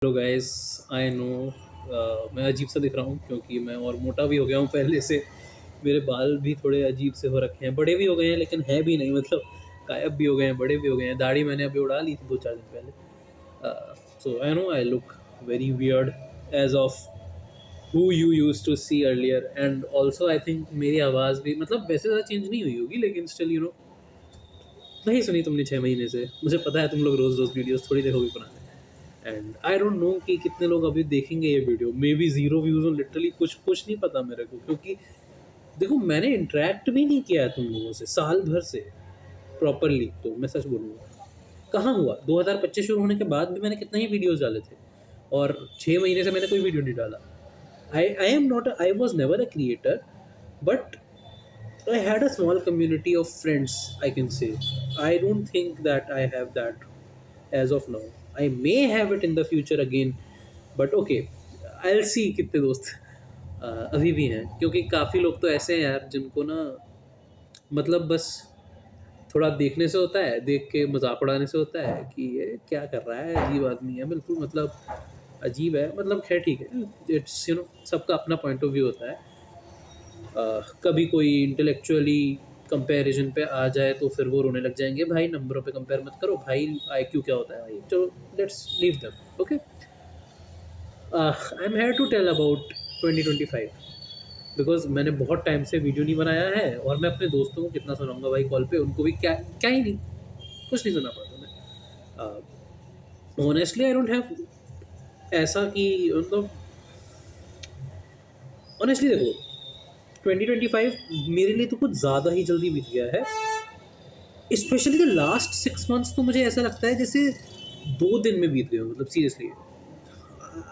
Hello guys. I know मैं अजीब सा दिख रहा हूँ क्योंकि मैं और मोटा भी हो गया हूँ पहले से। मेरे बाल भी थोड़े अजीब से हो रखे हैं, बड़े भी हो गए हैं लेकिन हैं भी नहीं, मतलब गायब भी हो गए हैं, बड़े भी हो गए हैं। दाढ़ी मैंने अभी उड़ा ली थी 2-4 दिन पहले। So I know I look very weird as of who you use to see earlier. And also I think मेरी आवाज़ भी, मतलब वैसे ज़्यादा चेंज नहीं हुई होगी लेकिन स्टिल यू नो, नहीं सुनी तुमने 6 महीने से। मुझे पता है तुम लोग रोज़ रोज़ वीडियोस थोड़ी देखोगे पुराने। एंड आई डोंट नो कि कितने लोग अभी देखेंगे ये video. May be zero views हो, लिटरली कुछ कुछ नहीं पता मेरे को, क्योंकि देखो मैंने इंटरेक्ट भी नहीं किया है तुम लोगों से साल भर से प्रॉपरली। तो मैं सच बोलूँगा, कहाँ हुआ 2025 शुरू होने के बाद भी मैंने कितने ही वीडियोज़ डाले थे, और 6 महीने से मैंने कोई वीडियो नहीं डाला। I am not, I was never a creator, but I had a small community of friends, I can say. I don't think that I have that as of now. I may have it in the future again, but okay, I'll see कितने दोस्त अभी भी हैं, क्योंकि काफ़ी लोग तो ऐसे हैं यार जिनको ना, मतलब बस थोड़ा देखने से होता है, देख के मजाक उड़ाने से होता है कि ये क्या कर रहा है, अजीब आदमी है बिल्कुल, मतलब अजीब है। मतलब खैर ठीक है, इट्स यू नो, सबका अपना पॉइंट ऑफ व्यू होता है। कभी कोई इंटेलेक्चुअली कंपैरिजन पे आ जाए तो फिर वो रोने लग जाएंगे, भाई नंबरों पे कंपेयर मत करो भाई, आईक्यू क्या होता है भाई, चलो let's leave them. Okay, I am here to tell about 2025, because मैंने बहुत टाइम से वीडियो नहीं बनाया है, और मैं अपने दोस्तों को कितना सुनाऊंगा भाई कॉल पे, उनको भी क्या क्या ही नहीं, कुछ नहीं सुना पाता मैं। ऑनेस्टली आई डोंट हैव ऐसा कि मतलब, ऑनेस्टली देखो 2025 मेरे लिए तो कुछ ज़्यादा ही जल्दी बीत गया है। स्पेशली द लास्ट 6 मंथ्स तो मुझे ऐसा लगता है जैसे 2 दिन में बीत गए हो, मतलब सीरियसली।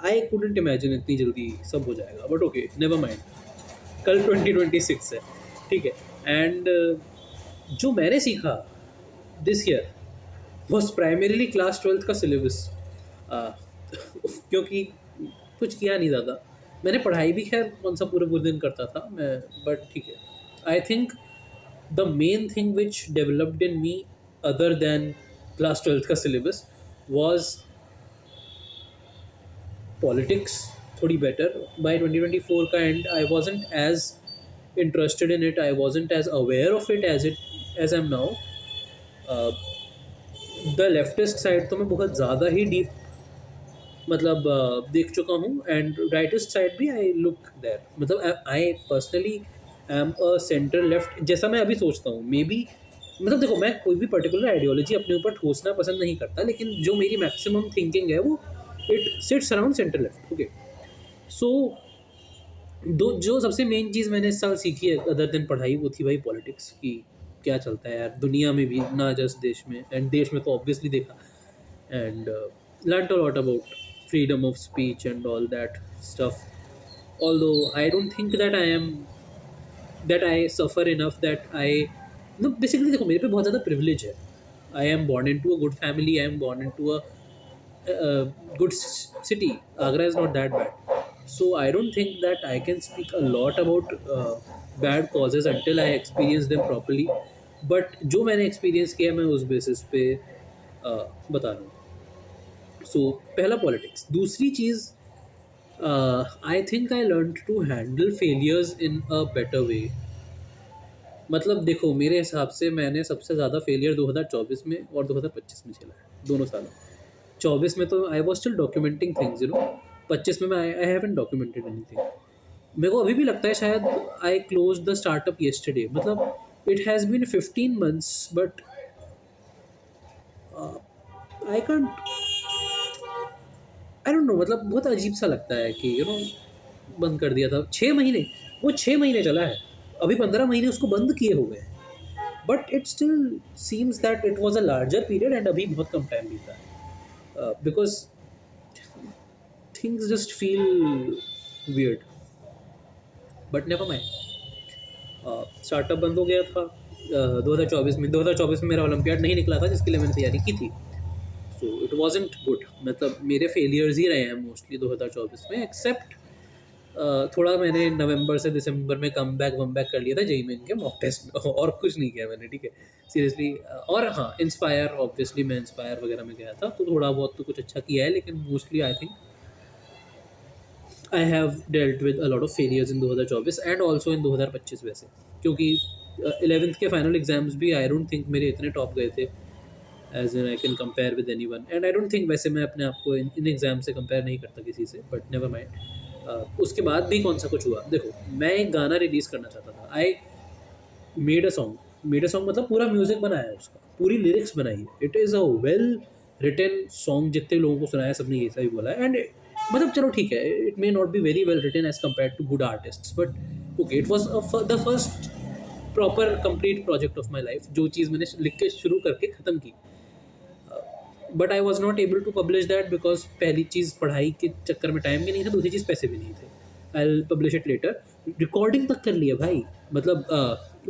आई कुडंट इमेजिन इतनी जल्दी सब हो जाएगा, बट ओके नेवर माइंड। कल 2026 है, ठीक है। एंड जो मैंने सीखा this year was primarily class 12th का सिलेबस। क्योंकि कुछ किया नहीं ज़्यादा, मैंने पढ़ाई भी खैर कौन सा पूरे पूरे दिन करता था मैं, बट ठीक है। I think the main thing which developed in me other than class 12th का syllabus was politics थोड़ी better by 2024 का end। I wasn't as interested in it, I wasn't as aware of it as I'm now। uh, the leftist side तो मैं बहुत ज़्यादा ही deep, मतलब देख चुका हूँ, एंड राइटिस्ट साइड भी आई लुक देयर। मतलब I personally am a centre left जैसा मैं अभी सोचता हूँ, मे बी। मतलब देखो मैं कोई भी पर्टिकुलर आइडियोलॉजी अपने ऊपर ठोसना पसंद नहीं करता, लेकिन जो मेरी मैक्सिमम थिंकिंग है वो it sits around centre left. Okay, so दो जो सबसे मेन चीज़ मैंने इस साल सीखी है अदर देन पढ़ाई, वो थी भाई पॉलिटिक्स की। क्या चलता है यार दुनिया में भी, ना जस्ट देश में, एंड देश में तो ऑब्वियसली देखा। And learned a lot about freedom of speech and all that stuff, although I don't think that I suffer enough that I, no, basically देखो मेरे पे बहुत ज़्यादा privilege है। I am born into a good family, I am born into a good city। Agra is not that bad, so I don't think that I can speak a lot about bad causes until I experience them properly। but जो मैंने experience किया मैं उस basis पे बता रहा हूँ। सो पहला पॉलिटिक्स। दूसरी चीज़, I think I learn to handle failures in a better way. मतलब देखो मेरे हिसाब से मैंने सबसे ज़्यादा फेलियर 2024 में और 2025 में झेला है, दोनों सालों। 24 में तो I was still documenting things, you know. 25 में आई हैवंट डॉक्यूमेंटेड एनीथिंग। मेरे को अभी भी लगता है शायद I close the startup yesterday, मतलब it has been 15 months, but I can't, I don't know, मतलब बहुत अजीब सा लगता है कि यू नो बंद कर दिया था 6 महीने, वो 6 महीने चला है, अभी 15 महीने उसको बंद किए हुए हैं, but it still seems that it was a larger period and अभी बहुत कम टाइम बीता है, because things just feel weird. But never mind, startup बंद हो गया था 2024 में। 2024 में मेरा ओलंपियाड नहीं निकला था जिसके लिए मैंने तैयारी की थी, सो इट वॉजेंट गुड। मतलब मेरे फेलियर्स ही रहे हैं मोस्टली 2024 में, एक्सेप्ट थोड़ा मैंने नवंबर से दिसंबर में कम बैक कर लिया था जेईई मेन के मॉक टेस्ट में और कुछ नहीं किया मैंने, ठीक है, सीरियसली। और हाँ, इंस्पायर ऑब्वियसली मैं इंस्पायर वगैरह में गया था, तो थोड़ा बहुत तो कुछ अच्छा किया है, लेकिन mostly I think I have dealt with a lot of failures in 2024 and also in 2025 वैसे, क्योंकि 11th के फाइनल एग्जाम्स भी आई डोंट थिंक मेरे इतने टॉप गए थे as in I can compare with anyone, and I don't think वैसे मैं अपने आप को इन एग्जाम से कंपेयर नहीं करता किसी से, बट नेवर माइंड। उसके बाद भी कौन सा कुछ हुआ, देखो मैं एक गाना रिलीज़ करना चाहता था, आई मेड अ सॉन्ग मतलब पूरा म्यूजिक बनाया है उसका, पूरी लिरिक्स बनाई है, it is a well written song, जितने लोगों को सुनाया सबने ये सही बोला है, एंड मतलब चलो ठीक है, it may not be very well written as compare to good artist, but okay, it was the first proper complete project of my life, जो चीज़ मैंने लिख के शुरू करके ख़त्म की, but I was not able to publish that because पहली चीज़ पढ़ाई के चक्कर में टाइम भी नहीं था, दूसरी चीज़ पैसे भी नहीं थे। I publish it later. Recording तक कर लिया भाई, मतलब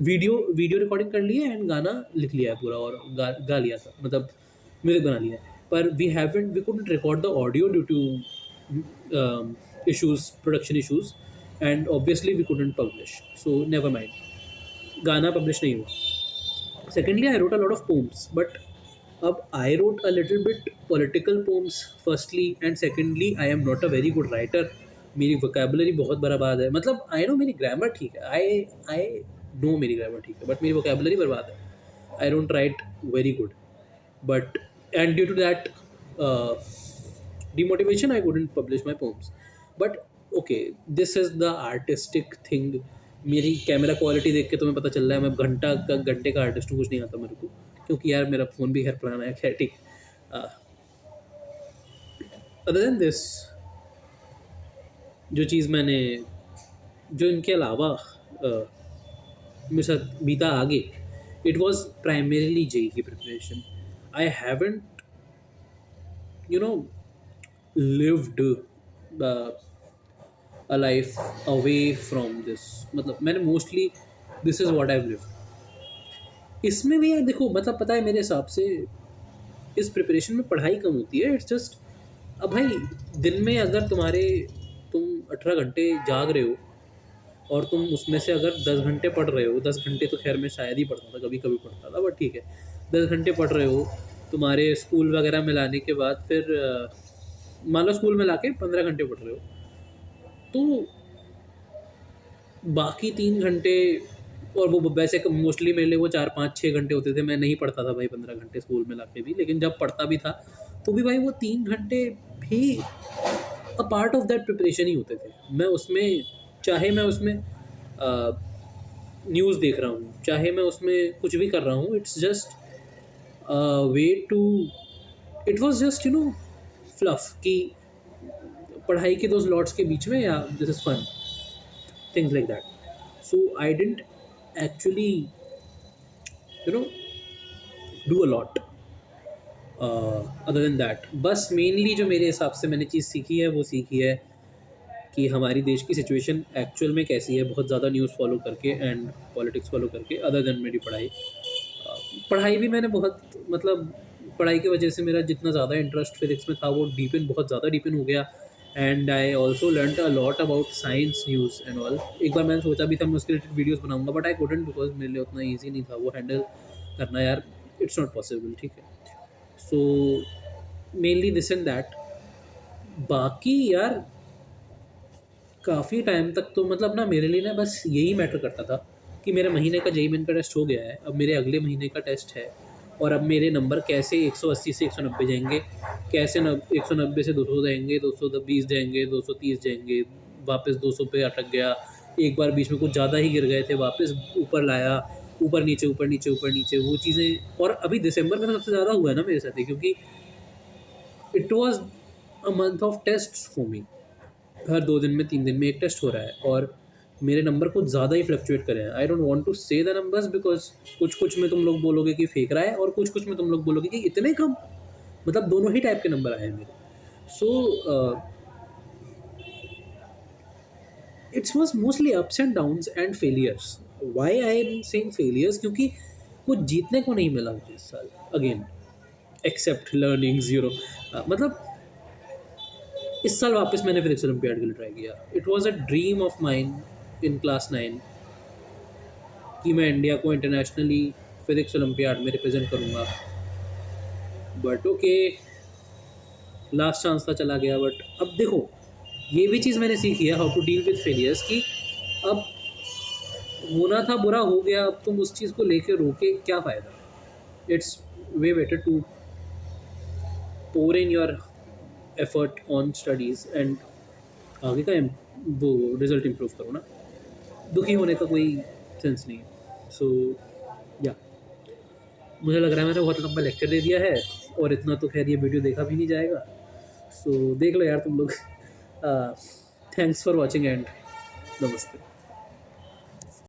वीडियो रिकॉर्डिंग कर लिया एंड गाना लिख लिया है पूरा, और गा लिया था, मतलब म्यूजिक बना लिया है, पर we couldn't record the audio due to issues, production issues, and obviously we couldn't publish, so never mind, गाना पब्लिश नहीं हुआ। Secondly, I wrote a lot of poems, but अब I wrote a little bit political poems firstly, and secondly I am not a very good writer, मेरी vocabulary बहुत बर्बाद है, मतलब I know मेरी grammar ठीक है, I know मेरी grammar ठीक है, but मेरी vocabulary बर्बाद है, I don't write very good, but and due to that uh, demotivation I couldn't publish my poems, but okay, this is the artistic thing। मेरी कैमरा क्वालिटी देख के तुम्हें पता चल रहा है मैं घंटे का आर्टिस्ट हूँ, कुछ नहीं आता मेरे को, क्योंकि यार मेरा फ़ोन भी खैर पुराना है, खैर ठीक। अदर देन दिस, जो चीज़ मैंने, जो इनके अलावा मेरे साथ बीता आगे, इट वॉज प्राइमरीली जेई की preparation. I haven't you know lived a life away from this, मतलब मैंने mostly this is what I lived. इसमें भी यार देखो, मतलब पता है मेरे हिसाब से इस प्रिपरेशन में पढ़ाई कम होती है, इट्स जस्ट, अब भाई दिन में अगर तुम 18 घंटे जाग रहे हो और तुम उसमें से अगर 10 घंटे पढ़ रहे हो, 10 घंटे तो खैर मैं शायद ही पढ़ता था, कभी कभी पढ़ता था, बट ठीक है, 10 घंटे पढ़ रहे हो, तुम्हारे स्कूल वगैरह मिलाने के बाद फिर मान लो स्कूल में ला के 15 घंटे पढ़ रहे हो, तो बाकी 3 घंटे, और वो वैसे मोस्टली मेरे लिए वो 4 5 6 घंटे होते थे, मैं नहीं पढ़ता था भाई 15 घंटे स्कूल में लाके भी, लेकिन जब पढ़ता भी था तो भी भाई वो 3 घंटे भी a part of that preparation ही होते थे। मैं उसमें, चाहे मैं उसमें न्यूज़ देख रहा हूँ, चाहे मैं उसमें कुछ भी कर रहा हूँ, it's just way to, it was just fluff कि पढ़ाई के दो स्लॉट्स के बीच में, या this is fun, things like that. So I didn't actually do a lot other than that। बस मेनली जो मेरे हिसाब से मैंने चीज़ सीखी है वो सीखी है कि हमारी देश की सिचुएशन एक्चुअल में कैसी है, बहुत ज़्यादा न्यूज़ फॉलो करके एंड पॉलिटिक्स फॉलो करके, अदर देन मेरी पढ़ाई। पढ़ाई भी मैंने बहुत, मतलब पढ़ाई की वजह से मेरा जितना ज़्यादा इंटरेस्ट फिजिक्स में था वो बहुत ज़्यादा डीपन हो गया, and I also learn a lot about science news and all. एक बार मैंने सोचा भी था मैं उसके रिलेटेड वीडियोज़ बनाऊंगा, बट आई कुडंट, बिकॉज मेरे लिए उतना ईजी नहीं था वो हैंडल करना यार, इट्स नॉट पॉसिबल, ठीक है। So mainly this and that. बाकी यार काफ़ी टाइम तक तो मतलब ना मेरे लिए ना बस यही मैटर करता था कि मेरे महीने का जेईई मेन का टेस्ट हो गया है, अब मेरे अगले महीने का टेस्ट है, और अब मेरे नंबर कैसे 180 से 190 जाएंगे, कैसे 190 से 200 जाएंगे, 220 जाएंगे, 230 जाएंगे, वापस 200 पे अटक गया, एक बार बीच में कुछ ज़्यादा ही गिर गए थे, वापस ऊपर लाया, ऊपर नीचे ऊपर नीचे ऊपर नीचे, वो चीज़ें। और अभी दिसंबर में तो सबसे ज़्यादा हुआ है ना मेरे साथ, क्योंकि it was a month of test for me, हर 2 दिन में 3 दिन में एक टेस्ट हो रहा है, और मेरे नंबर कुछ ज़्यादा ही फ्लक्चुएट करे हैं। आई डोंट वांट टू से द नंबर्स, बिकॉज कुछ में तुम लोग बोलोगे कि फेक रहा है, और कुछ में तुम लोग बोलोगे कि इतने कम, मतलब दोनों ही टाइप के नंबर आए हैं मेरे। So it's was mostly ups and downs and failures. Why I am saying failures, क्योंकि कुछ जीतने को नहीं मिला मुझे इस साल, अगेन एक्सेप्ट लर्निंग जीरो। मतलब इस साल वापस मैंने फिजिक्स ओलंपियाड के लिए ट्राई किया। It was a dream of mine in class 9 कि मैं इंडिया को इंटरनेशनली फिजिक्स ओलंपियाड में रिप्रेजेंट करूँगा। बट ओके, लास्ट चांस था, चला गया। बट अब देखो, ये भी चीज़ मैंने सीखी है, how to deal with failures, कि अब होना था, बुरा हो गया, अब तुम उस चीज़ को लेके रोके क्या फ़ायदा। It's way better to pour in your effort on studies and आगे का वो रिजल्ट इम्प्रूव करो ना। दुखी होने का कोई सेंस नहीं है। सो या मुझे लग रहा है मैंने बहुत लंबा लेक्चर दे दिया है, और इतना तो खैर ये वीडियो देखा भी नहीं जाएगा। सो देख लो यार तुम लोग। थैंक्स फॉर वॉचिंग एंड नमस्ते।